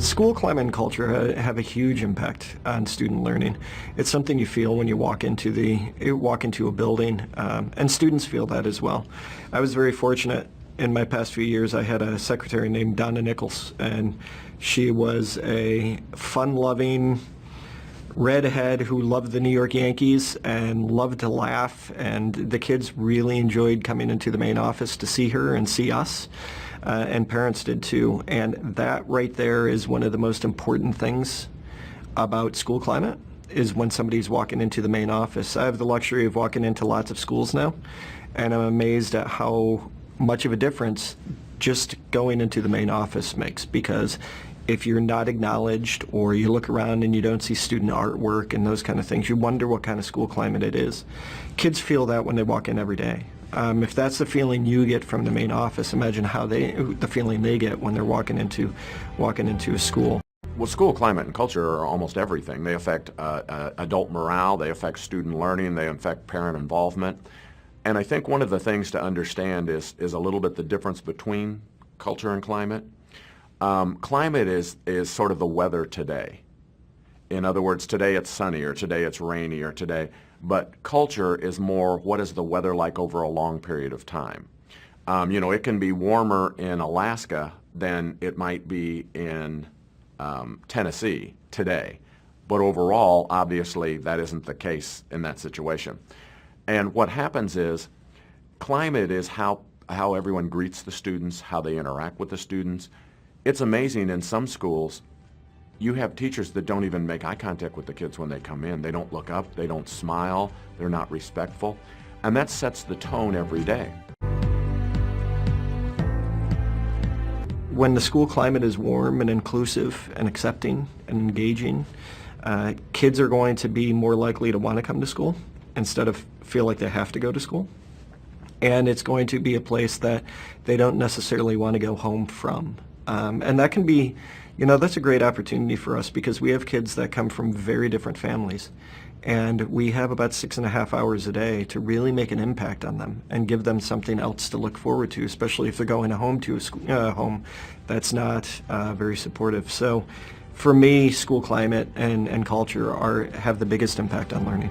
School climate and culture have a huge impact on student learning. It's something you feel when you walk into a building, and students feel that as well. I was very fortunate in my past few years. I had a secretary named Donna Nichols, and she was a fun-loving redhead who loved the New York Yankees and loved to laugh, and the kids really enjoyed coming into the main office to see her and see us. And parents did too. And that right there is one of the most important things about school climate, is when somebody's walking into the main office. I have the luxury of walking into lots of schools now, and I'm amazed at how much of a difference just going into the main office makes, because if you're not acknowledged, or you look around and you don't see student artwork and those kind of things, you wonder what kind of school climate it is. Kids feel that when they walk in every day. If that's the feeling you get from the main office, imagine how the feeling they get when they're walking into a school. Well, school climate and culture are almost everything. They affect adult morale, they affect student learning, they affect parent involvement. And I think one of the things to understand is a little bit the difference between culture and climate. Climate is sort of the weather today. In other words, today it's sunny, or today it's rainy, or today. But culture is more, what is the weather like over a long period of time? You know, it can be warmer in Alaska than it might be in Tennessee today. But overall, obviously, that isn't the case in that situation. And what happens is, climate is how everyone greets the students, how they interact with the students. It's amazing, in some schools, you have teachers that don't even make eye contact with the kids when they come in. They don't look up, they don't smile, they're not respectful. And that sets the tone every day. When the school climate is warm and inclusive and accepting and engaging, kids are going to be more likely to want to come to school instead of feel like they have to go to school. And it's going to be a place that they don't necessarily want to go home from. And that can be, you know, that's a great opportunity for us, because we have kids that come from very different families, and we have about 6.5 hours a day to really make an impact on them and give them something else to look forward to, especially if they're going home to a home that's not very supportive. So for me, school climate and culture have the biggest impact on learning.